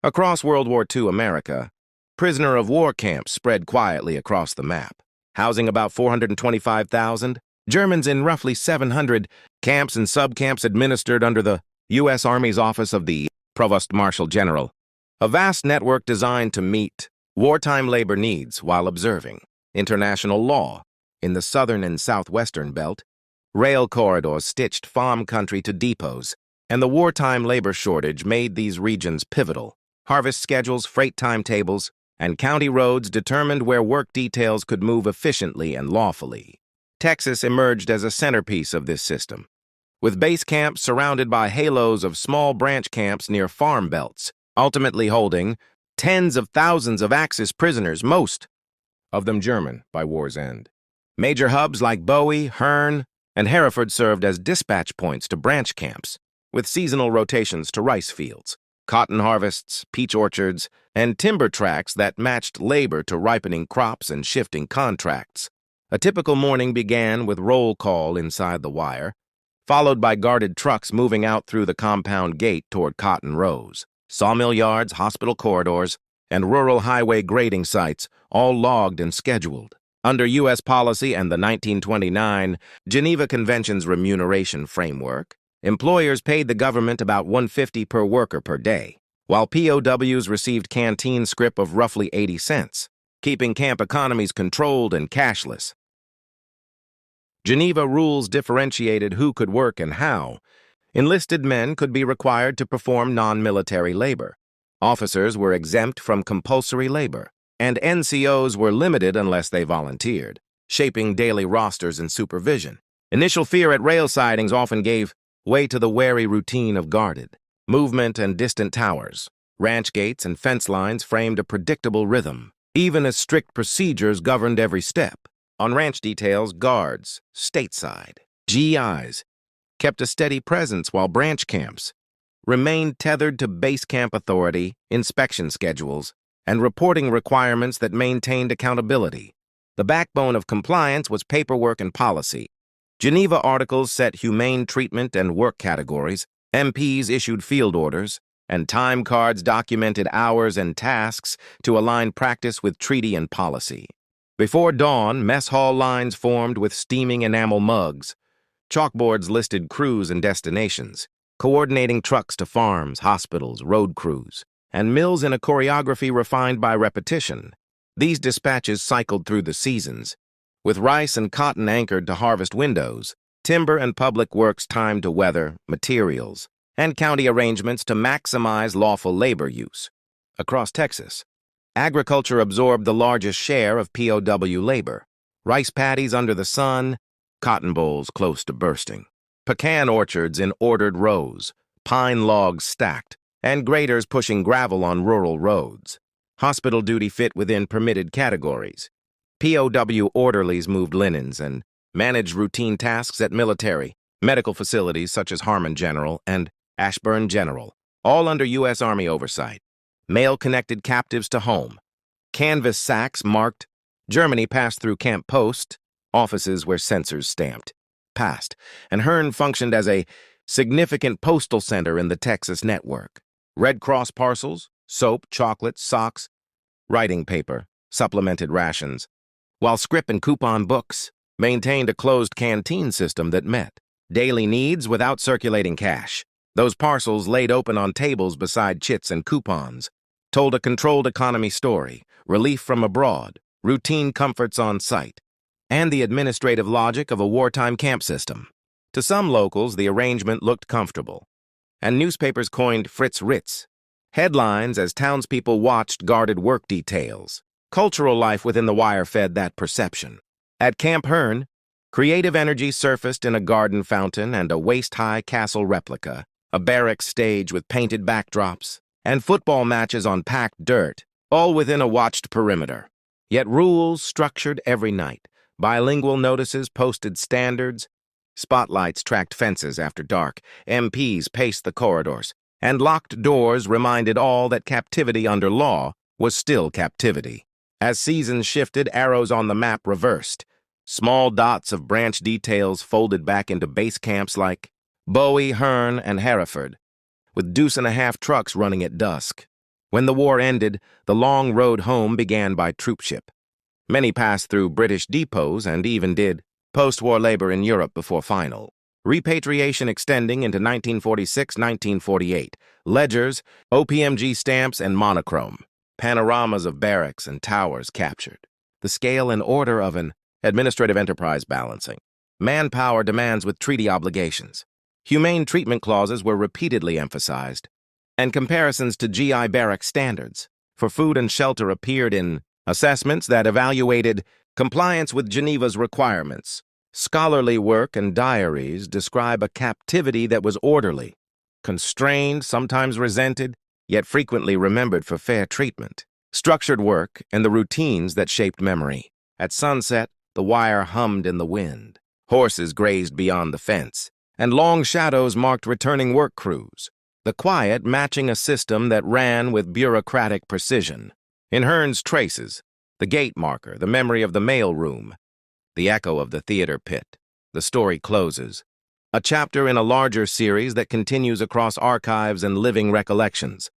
Across World War II America, prisoner of war camps spread quietly across the map, housing about 425,000, Germans in roughly 700 camps and subcamps administered under the U.S. Army's Office of the Provost Marshal General, a vast network designed to meet wartime labor needs while observing international law. In the southern and southwestern belt, rail corridors stitched farm country to depots, and the wartime labor shortage made these regions pivotal. Harvest schedules, freight timetables, and county roads determined where work details could move efficiently and lawfully. Texas emerged as a centerpiece of this system, with base camps surrounded by halos of small branch camps near farm belts, ultimately holding tens of thousands of Axis prisoners, most of them German, by war's end. Major hubs like Bowie, Hearne, and Hereford served as dispatch points to branch camps, with seasonal rotations to rice fields, cotton harvests, peach orchards, and timber tracts that matched labor to ripening crops and shifting contracts. A typical morning began with roll call inside the wire, followed by guarded trucks moving out through the compound gate toward cotton rows, sawmill yards, hospital corridors, and rural highway grading sites, all logged and scheduled. Under U.S. policy and the 1929 Geneva Convention's remuneration framework, employers paid the government about $1.50 per worker per day, while POWs received canteen scrip of roughly 80 cents, keeping camp economies controlled and cashless. Geneva rules differentiated who could work and how. Enlisted men could be required to perform non-military labor. Officers were exempt from compulsory labor, and NCOs were limited unless they volunteered, shaping daily rosters and supervision. Initial fear at rail sidings often gave way to the wary routine of guarded movement and distant towers. Ranch gates and fence lines framed a predictable rhythm, even as strict procedures governed every step. On ranch details, guards, stateside, GIs, kept a steady presence while branch camps remained tethered to base camp authority, inspection schedules, and reporting requirements that maintained accountability. The backbone of compliance was paperwork and policy. Geneva articles set humane treatment and work categories, MPs issued field orders, and time cards documented hours and tasks to align practice with treaty and policy. Before dawn, mess hall lines formed with steaming enamel mugs. Chalkboards listed crews and destinations, coordinating trucks to farms, hospitals, road crews, and mills in a choreography refined by repetition. These dispatches cycled through the seasons, with rice and cotton anchored to harvest windows, timber and public works timed to weather, materials, and county arrangements to maximize lawful labor use. Across Texas, agriculture absorbed the largest share of POW labor. Rice paddies under the sun, cotton bowls close to bursting, pecan orchards in ordered rows, pine logs stacked, and graders pushing gravel on rural roads. Hospital duty fit within permitted categories. POW orderlies moved linens and managed routine tasks at military, medical facilities such as Harmon General and Ashburn General, all under U.S. Army oversight. Mail connected captives to home. Canvas sacks marked Germany passed through camp post, offices where censors stamped passed, and Hearne functioned as a significant postal center in the Texas network. Red Cross parcels, soap, chocolate, socks, writing paper, supplemented rations, while scrip and coupon books maintained a closed canteen system that met daily needs without circulating cash. Those parcels laid open on tables beside chits and coupons told a controlled economy story, relief from abroad, routine comforts on site, and the administrative logic of a wartime camp system. To some locals, the arrangement looked comfortable, and newspapers coined Fritz Ritz headlines as townspeople watched guarded work details. Cultural life within the wire fed that perception. At Camp Hearne, creative energy surfaced in a garden fountain and a waist-high castle replica, a barracks stage with painted backdrops, and football matches on packed dirt, all within a watched perimeter. Yet rules structured every night, bilingual notices posted standards, spotlights tracked fences after dark, MPs paced the corridors, and locked doors reminded all that captivity under law was still captivity. As seasons shifted, arrows on the map reversed. Small dots of branch details folded back into base camps like Bowie, Hearne, and Hereford, with deuce-and-a-half trucks running at dusk. When the war ended, the long road home began by troopship. Many passed through British depots and even did post-war labor in Europe before final. Repatriation extending into 1946-1948. Ledgers, OPMG stamps, and monochrome. Panoramas of barracks and towers captured. The scale and order of an administrative enterprise balancing. Manpower demands with treaty obligations. Humane treatment clauses were repeatedly emphasized. And comparisons to GI barrack standards for food and shelter appeared in assessments that evaluated compliance with Geneva's requirements. Scholarly work and diaries describe a captivity that was orderly, constrained, sometimes resented, yet frequently remembered for fair treatment. Structured work and the routines that shaped memory. At sunset, the wire hummed in the wind. Horses grazed beyond the fence, and long shadows marked returning work crews. The quiet matching a system that ran with bureaucratic precision. In Hearne's traces, the gate marker, the memory of the mail room, the echo of the theater pit. The story closes. A chapter in a larger series that continues across archives and living recollections.